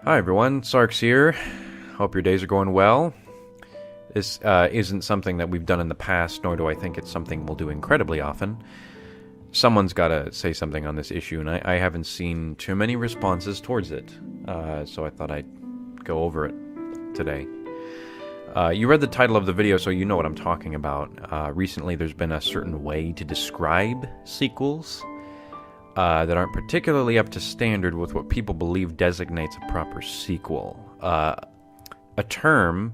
Hi everyone, Sarks here. Hope your days are going well. This isn't something that we've done in the past, nor do I think it's something we'll do incredibly often. Someone's got to say something on this issue, and I haven't seen too many responses towards it, so I thought I'd go over it today. You read the title of the video, so you know what I'm talking about. Recently there's been a certain way to describe sequels that aren't particularly up to standard with what people believe designates a proper sequel. A term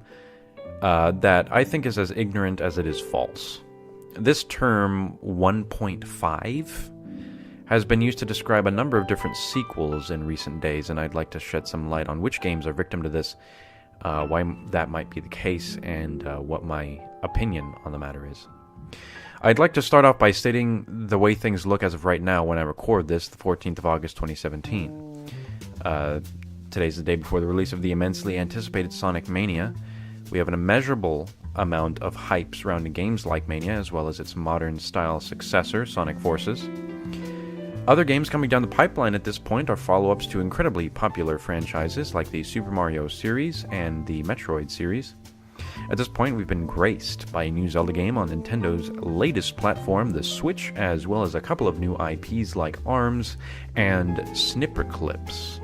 that I think is as ignorant as it is false. This term, 1.5, has been used to describe a number of different sequels in recent days, and I'd like to shed some light on which games are victim to this, why that might be the case, and what my opinion on the matter is. I'd like to start off by stating the way things look as of right now when I record this, the 14th of August 2017. Today's the day before the release of the immensely anticipated Sonic Mania. We have an immeasurable amount of hype surrounding games like Mania, as well as its modern-style successor, Sonic Forces. Other games coming down the pipeline at this point are follow-ups to incredibly popular franchises like the Super Mario series and the Metroid series. At this point, we've been graced by a new Zelda game on Nintendo's latest platform, the Switch, as well as a couple of new IPs like ARMS and Snipperclips.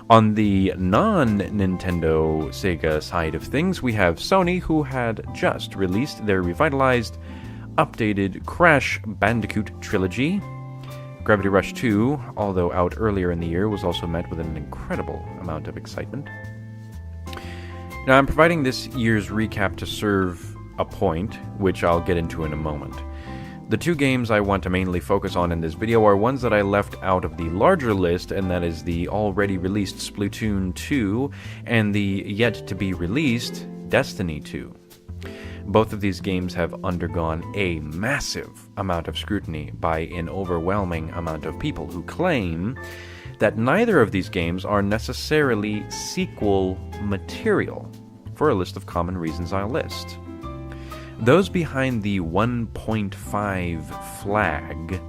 On the non-Nintendo Sega side of things, we have Sony, who had just released their revitalized, updated Crash Bandicoot trilogy. Gravity Rush 2, although out earlier in the year, was also met with an incredible amount of excitement. Now, I'm providing this year's recap to serve a point, which I'll get into in a moment. The two games I want to mainly focus on in this video are ones that I left out of the larger list, and that is the already released Splatoon 2 and the yet-to-be-released Destiny 2. Both of these games have undergone a massive amount of scrutiny by an overwhelming amount of people who claim that neither of these games are necessarily sequel material, for a list of common reasons I'll list. Those behind the 1.5 flag,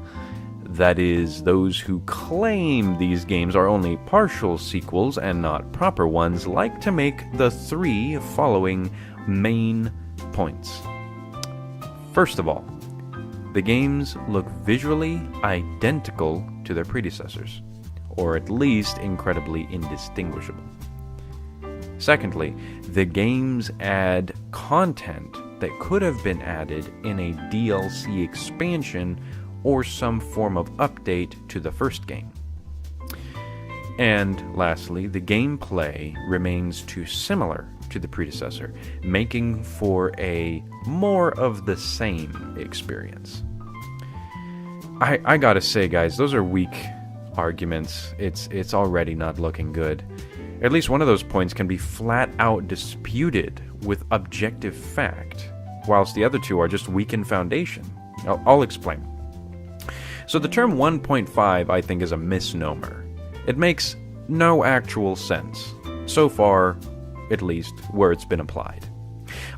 that is, those who claim these games are only partial sequels and not proper ones, like to make the three following main points. First of all, the games look visually identical to their predecessors, or at least incredibly indistinguishable. Secondly, the games add content that could have been added in a DLC expansion or some form of update to the first game. And lastly, the gameplay remains too similar to the predecessor, making for a more of the same experience. I gotta say, guys, those are weak arguments. It's already not looking good. At least one of those points can be flat out disputed with objective fact, whilst the other two are just weak in foundation. I'll explain. So the term 1.5, I think, is a misnomer. It makes no actual sense, so far, at least, where it's been applied.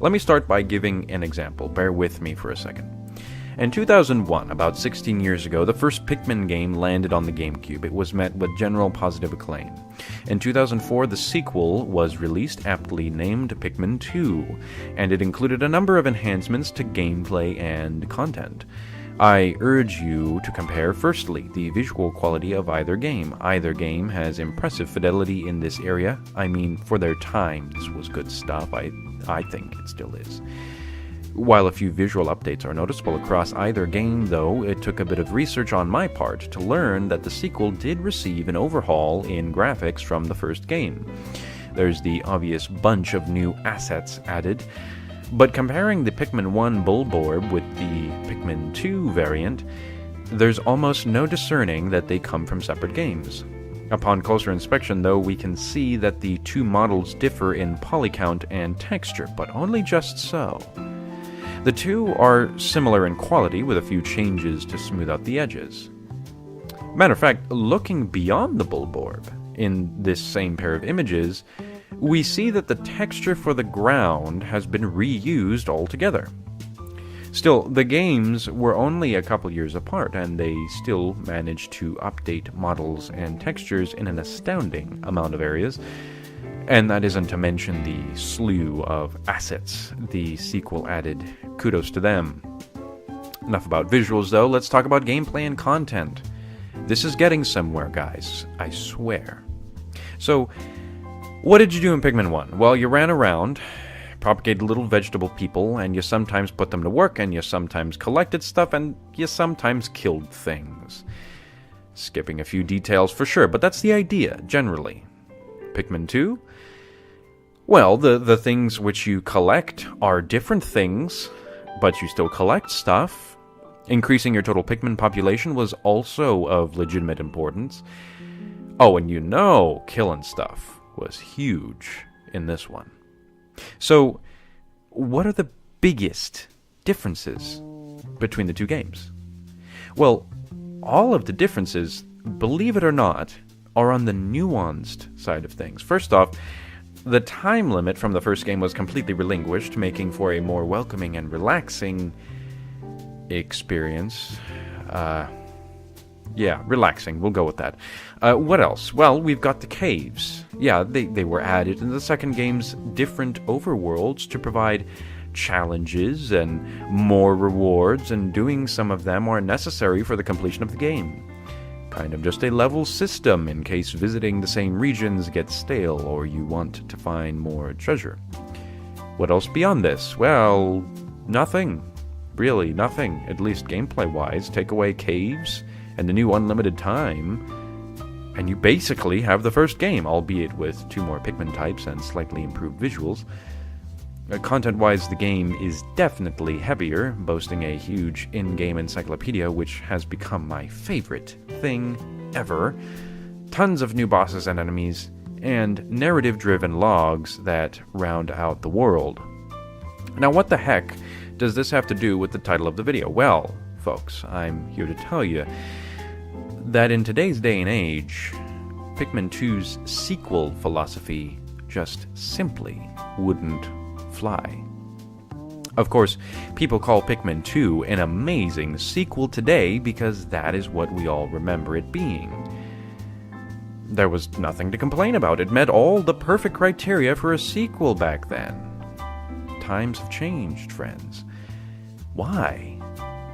Let me start by giving an example. Bear with me for a second. In 2001, about 16 years ago, the first Pikmin game landed on the GameCube. It was met with general positive acclaim. In 2004, the sequel was released, aptly named Pikmin 2, and it included a number of enhancements to gameplay and content. I urge you to compare, firstly, the visual quality of either game. Either game has impressive fidelity in this area. I mean, for their time, this was good stuff. I think it still is. While a few visual updates are noticeable across either game, though, it took a bit of research on my part to learn that the sequel did receive an overhaul in graphics from the first game. There's the obvious bunch of new assets added, but comparing the Pikmin 1 Bulborb with the Pikmin 2 variant, there's almost no discerning that they come from separate games. Upon closer inspection, though, we can see that the two models differ in poly count and texture, but only just so. The two are similar in quality, with a few changes to smooth out the edges. Matter of fact, looking beyond the Bulborb, in this same pair of images, we see that the texture for the ground has been reused altogether. Still, the games were only a couple years apart, and they still managed to update models and textures in an astounding amount of areas. And that isn't to mention the slew of assets the sequel added. Kudos to them. Enough about visuals, though. Let's talk about gameplay and content. This is getting somewhere, guys. I swear. So, what did you do in Pikmin 1? Well, you ran around, propagated little vegetable people, and you sometimes put them to work, and you sometimes collected stuff, and you sometimes killed things. Skipping a few details for sure, but that's the idea, generally. Pikmin 2? Well, the things which you collect are different things, but you still collect stuff. Increasing your total Pikmin population was also of legitimate importance. Oh, and killing stuff was huge in this one. So, what are the biggest differences between the two games? Well, all of the differences, believe it or not, are on the nuanced side of things. First off, the time limit from the first game was completely relinquished, making for a more welcoming and relaxing experience. Relaxing. We'll go with that. What else? Well, we've got the caves. Yeah, they were added in the second game's different overworlds to provide challenges and more rewards, and doing some of them are necessary for the completion of the game. Kind of just a level system in case visiting the same regions gets stale or you want to find more treasure. What else beyond this? Well, nothing. Really, nothing. At least gameplay-wise. Take away caves and the new unlimited time, and you basically have the first game, albeit with 2 more Pikmin types and slightly improved visuals. Content-wise, the game is definitely heavier, boasting a huge in-game encyclopedia, which has become my favorite thing ever. Tons of new bosses and enemies, and narrative-driven logs that round out the world. Now, what the heck does this have to do with the title of the video? Well, folks, I'm here to tell you that in today's day and age, Pikmin 2's sequel philosophy just simply wouldn't fly. Of course, people call Pikmin 2 an amazing sequel today because that is what we all remember it being. There was nothing to complain about. It met all the perfect criteria for a sequel back then. Times have changed, friends. Why?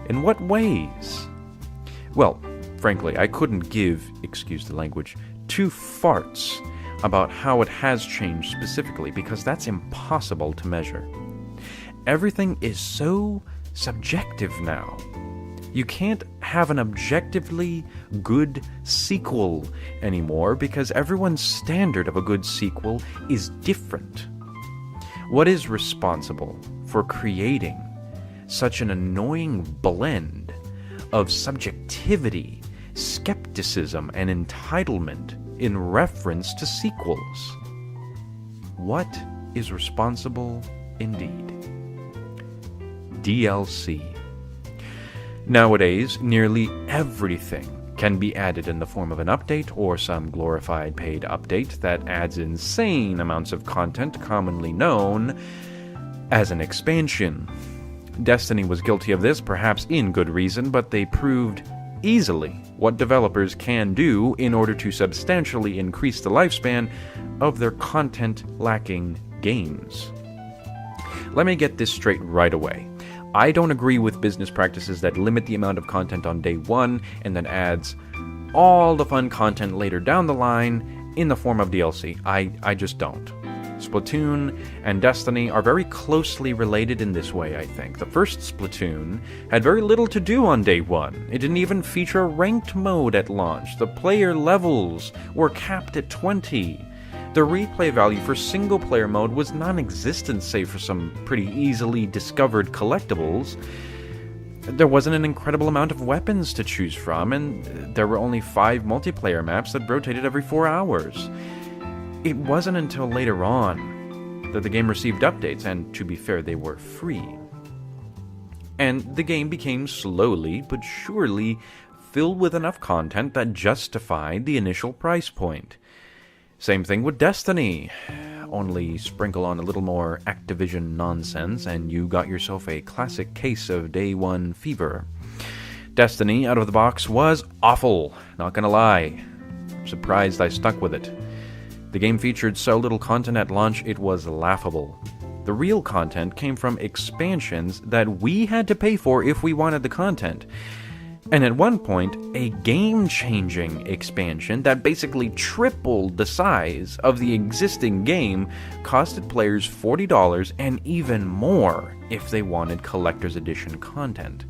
In what ways? Well, frankly, I couldn't give, excuse the language, 2 farts about how it has changed specifically, because that's impossible to measure. Everything is so subjective now. You can't have an objectively good sequel anymore because everyone's standard of a good sequel is different. What is responsible for creating such an annoying blend of subjectivity, skepticism, and entitlement in reference to sequels? What is responsible indeed? DLC. Nowadays, nearly everything can be added in the form of an update or some glorified paid update that adds insane amounts of content commonly known as an expansion. Destiny was guilty of this, perhaps in good reason, but they proved easily what developers can do in order to substantially increase the lifespan of their content-lacking games. Let me get this straight right away. I don't agree with business practices that limit the amount of content on day one and then adds all the fun content later down the line in the form of DLC. I just don't. Splatoon and Destiny are very closely related in this way, I think. The first Splatoon had very little to do on day one. It didn't even feature a ranked mode at launch. The player levels were capped at 20. The replay value for single-player mode was non-existent, save for some pretty easily discovered collectibles. There wasn't an incredible amount of weapons to choose from, and there were only 5 multiplayer maps that rotated every 4 hours. It wasn't until later on that the game received updates, and to be fair, they were free. And the game became slowly but surely filled with enough content that justified the initial price point. Same thing with Destiny. Only sprinkle on a little more Activision nonsense and you got yourself a classic case of day one fever. Destiny, out of the box, was awful, not gonna lie. I'm surprised I stuck with it. The game featured so little content at launch, it was laughable. The real content came from expansions that we had to pay for if we wanted the content. And at one point, a game-changing expansion that basically tripled the size of the existing game costed players $40 and even more if they wanted collector's edition content.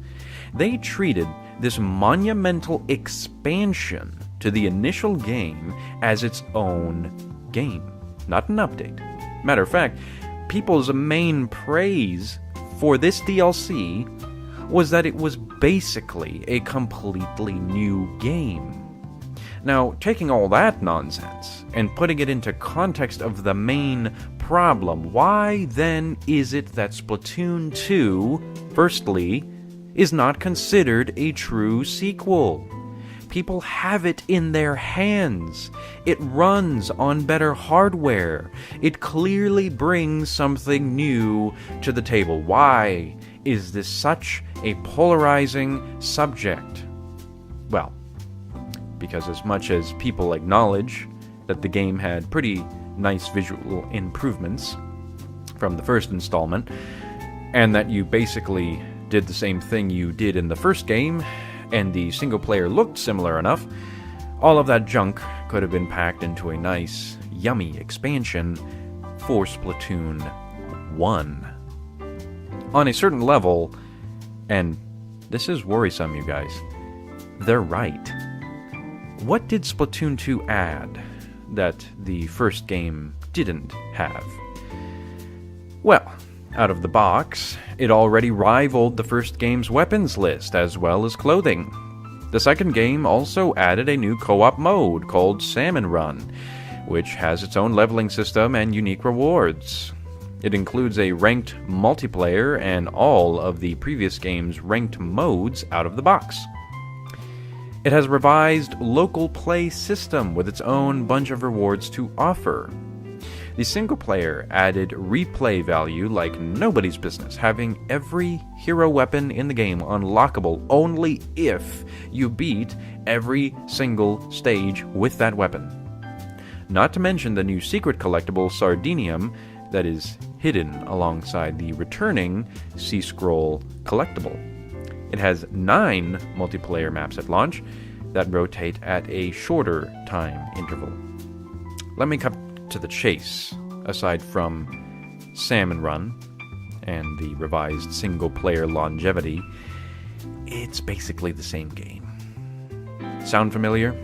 They treated this monumental expansion to the initial game as its own game, not an update. Matter of fact, people's main praise for this DLC was that it was basically a completely new game. Now, taking all that nonsense and putting it into context of the main problem, why then is it that Splatoon 2, firstly, is not considered a true sequel? People have it in their hands. It runs on better hardware. It clearly brings something new to the table. Why is this such a polarizing subject? Well, because as much as people acknowledge that the game had pretty nice visual improvements from the first installment, and that you basically did the same thing you did in the first game, and the single player looked similar enough, all of that junk could have been packed into a nice, yummy expansion for Splatoon 1. On a certain level, and this is worrisome, you guys, they're right. What did Splatoon 2 add that the first game didn't have? Well, out of the box, it already rivaled the first game's weapons list as well as clothing. The second game also added a new co-op mode called Salmon Run, which has its own leveling system and unique rewards. It includes a ranked multiplayer and all of the previous game's ranked modes out of the box. It has a revised local play system with its own bunch of rewards to offer. The single player added replay value like nobody's business, having every hero weapon in the game unlockable only if you beat every single stage with that weapon. Not to mention the new secret collectible Sardinium that is hidden alongside the returning Sea Scroll collectible. It has 9 multiplayer maps at launch that rotate at a shorter time interval. Let me cut to the chase. Aside from Salmon Run and the revised single-player longevity, it's basically the same game. Sound familiar?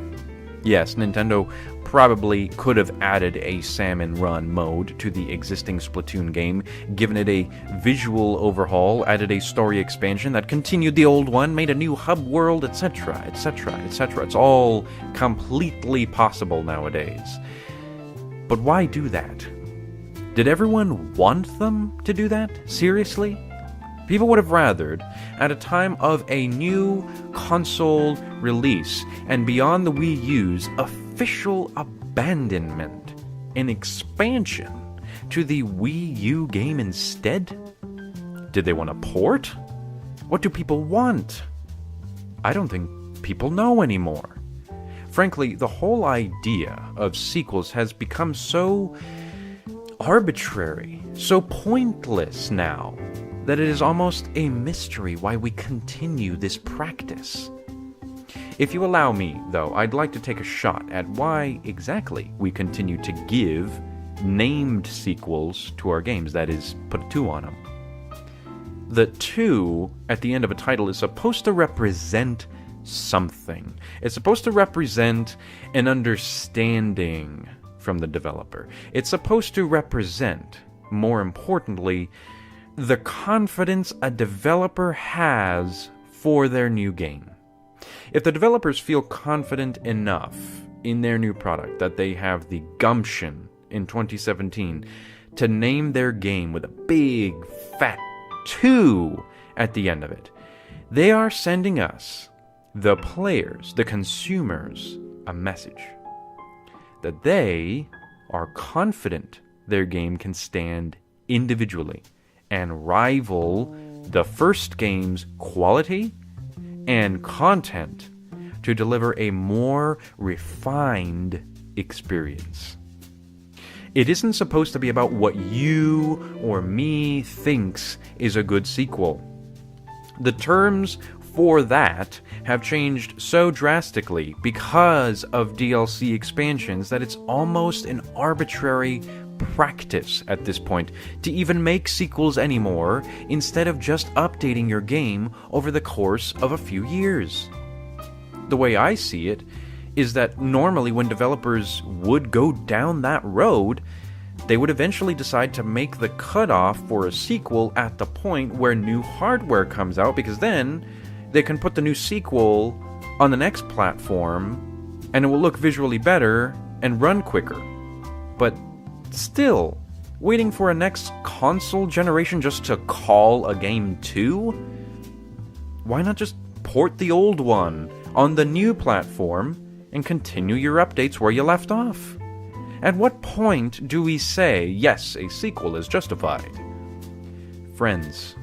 Yes, Nintendo probably could have added a Salmon Run mode to the existing Splatoon game, given it a visual overhaul, added a story expansion that continued the old one, made a new hub world, etc., etc., etc. It's all completely possible nowadays. But why do that? Did everyone want them to do that? Seriously? People would have rathered, at a time of a new console release and beyond the Wii U's official abandonment, an expansion to the Wii U game instead? Did they want a port? What do people want? I don't think people know anymore. Frankly, the whole idea of sequels has become so arbitrary, so pointless now, that it is almost a mystery why we continue this practice. If you allow me, though, I'd like to take a shot at why exactly we continue to give named sequels to our games, that is, put a 2 on them. The 2 at the end of a title is supposed to represent something. It's supposed to represent an understanding from the developer. It's supposed to represent, more importantly, the confidence a developer has for their new game. If the developers feel confident enough in their new product that they have the gumption in 2017 to name their game with a big, fat 2 at the end of it, they are sending us, the players, the consumers, a message. that they are confident their game can stand individually and rival the first game's quality and content to deliver a more refined experience. It isn't supposed to be about what you or me thinks is a good sequel. The terms for that have changed so drastically because of DLC expansions that it's almost an arbitrary practice at this point to even make sequels anymore instead of just updating your game over the course of a few years. The way I see it is that normally when developers would go down that road, they would eventually decide to make the cutoff for a sequel at the point where new hardware comes out, because then they can put the new sequel on the next platform and it will look visually better and run quicker. But still, waiting for a next console generation just to call a game 2? Why not just port the old one on the new platform and continue your updates where you left off? At what point do we say, yes, a sequel is justified? Friends,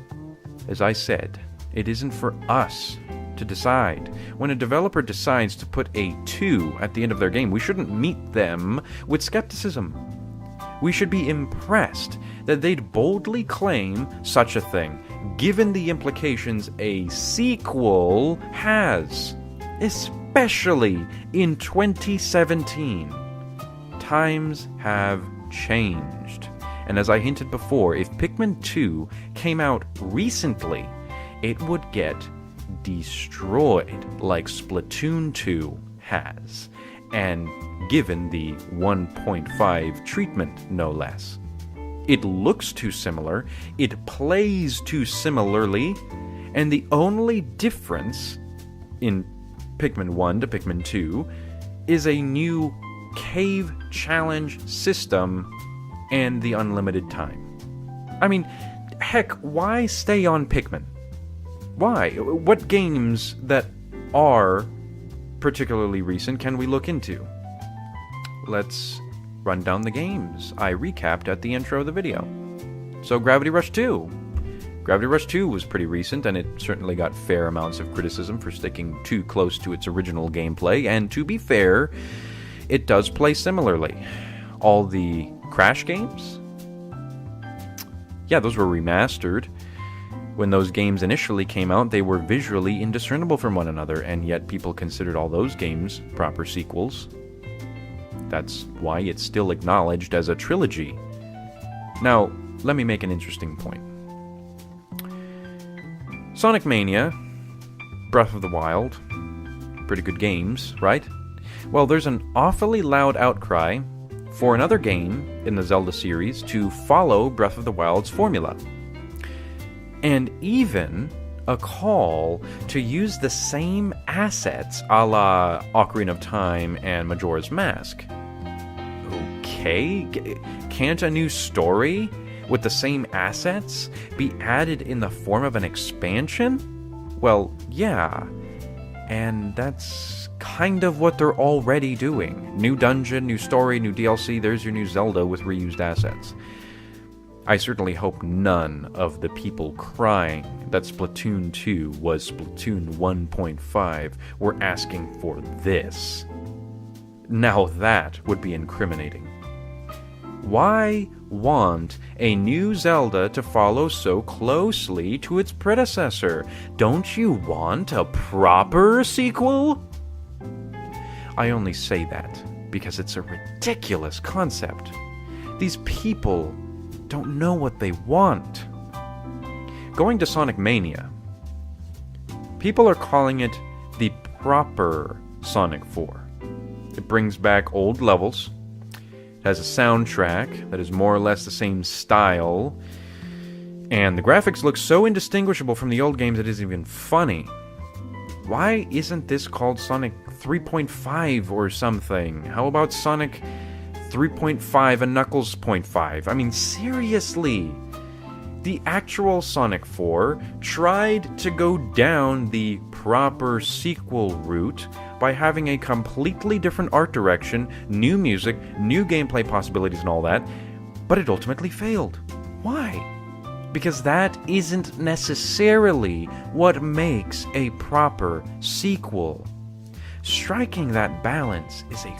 as I said, it isn't for us to decide. When a developer decides to put a 2 at the end of their game, we shouldn't meet them with skepticism. We should be impressed that they'd boldly claim such a thing, given the implications a sequel has, especially in 2017. Times have changed. And as I hinted before, if Pikmin 2 came out recently, it would get destroyed like Splatoon 2 has, and given the 1.5 treatment, no less. It looks too similar, it plays too similarly, and the only difference in Pikmin 1 to Pikmin 2 is a new cave challenge system and the unlimited time. I mean, heck, why stay on Pikmin? Why? What games that are particularly recent can we look into? Let's run down the games I recapped at the intro of the video. So Gravity Rush 2. Gravity Rush 2 was pretty recent, and it certainly got fair amounts of criticism for sticking too close to its original gameplay, and to be fair, it does play similarly. All the Crash games? Yeah, those were remastered. When those games initially came out, they were visually indiscernible from one another, and yet people considered all those games proper sequels. That's why it's still acknowledged as a trilogy. Now, let me make an interesting point. Sonic Mania, Breath of the Wild, pretty good games, right? Well, there's an awfully loud outcry for another game in the Zelda series to follow Breath of the Wild's formula. And even a call to use the same assets a la Ocarina of Time and Majora's Mask. Okay, can't a new story with the same assets be added in the form of an expansion? Well, yeah, and that's kind of what they're already doing. New dungeon, new story, new DLC, there's your new Zelda with reused assets. I certainly hope none of the people crying that Splatoon 2 was Splatoon 1.5 were asking for this. Now that would be incriminating. Why want a new Zelda to follow so closely to its predecessor? Don't you want a proper sequel? I only say that because it's a ridiculous concept. These people don't know what they want. Going to Sonic Mania, people are calling it the proper Sonic 4. It brings back old levels, it has a soundtrack that is more or less the same style, and the graphics look so indistinguishable from the old games it isn't even funny. Why isn't this called Sonic 3.5 or something? How about Sonic 3.5 and Knuckles 0.5? I mean, seriously. The actual Sonic 4 tried to go down the proper sequel route by having a completely different art direction, new music, new gameplay possibilities and all that, but it ultimately failed. Why? Because that isn't necessarily what makes a proper sequel. Striking that balance is a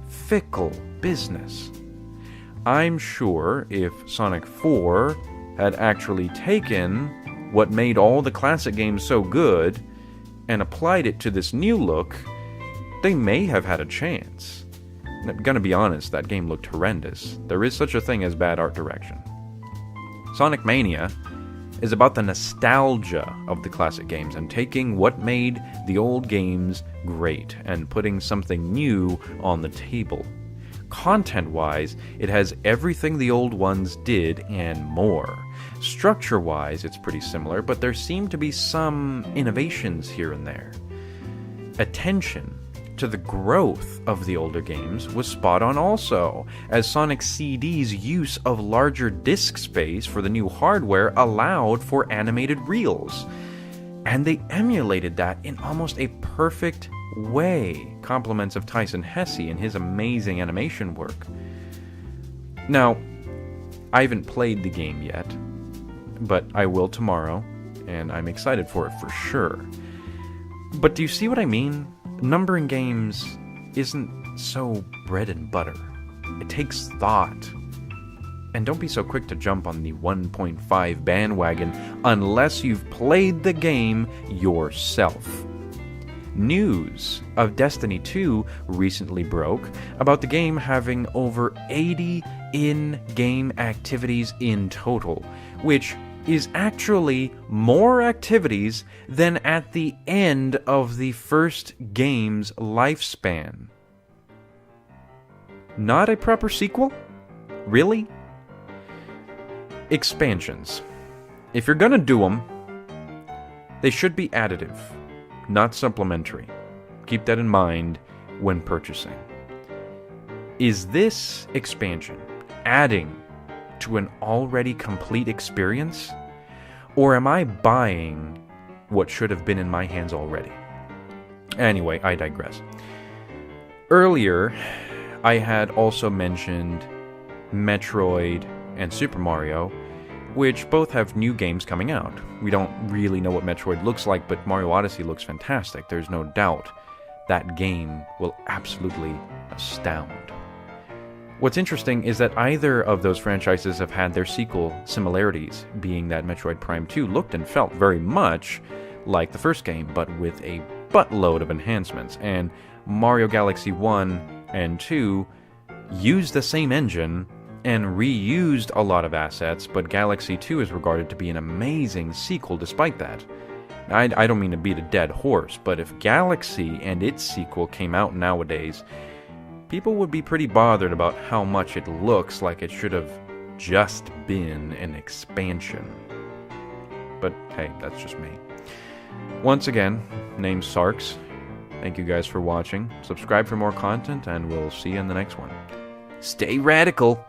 fickle business. I'm sure if Sonic 4 had actually taken what made all the classic games so good and applied it to this new look, they may have had a chance. I'm gonna be honest, that game looked horrendous. There is such a thing as bad art direction. Sonic Mania is about the nostalgia of the classic games and taking what made the old games great and putting something new on the table. Content-wise, it has everything the old ones did and more. Structure-wise, it's pretty similar, but there seem to be some innovations here and there. Attention to the growth of the older games was spot on also, as Sonic CD's use of larger disk space for the new hardware allowed for animated reels. And they emulated that in almost a perfect way. Compliments of Tyson Hesse and his amazing animation work. Now, I haven't played the game yet, but I will tomorrow, and I'm excited for it for sure. But do you see what I mean? Numbering games isn't so bread and butter. It takes thought. And don't be so quick to jump on the 1.5 bandwagon unless you've played the game yourself. News of Destiny 2 recently broke about the game having over 80 in-game activities in total, which is actually more activities than at the end of the first game's lifespan. Not a proper sequel? Really? Expansions. If you're gonna do them, they should be additive, not supplementary. Keep that in mind when purchasing. Is this expansion adding to an already complete experience? Or am I buying what should have been in my hands already? Anyway, I digress. Earlier, I had also mentioned Metroid and Super Mario, which both have new games coming out. We don't really know what Metroid looks like, but Mario Odyssey looks fantastic. There's no doubt that game will absolutely astound. What's interesting is that either of those franchises have had their sequel similarities, being that Metroid Prime 2 looked and felt very much like the first game, but with a buttload of enhancements, and Mario Galaxy 1 and 2 used the same engine and reused a lot of assets, but Galaxy 2 is regarded to be an amazing sequel despite that. I don't mean to beat a dead horse, but if Galaxy and its sequel came out nowadays, people would be pretty bothered about how much it looks like it should have just been an expansion. But hey, that's just me. Once again, name's Sarks. Thank you guys for watching. Subscribe for more content, and we'll see you in the next one. Stay radical!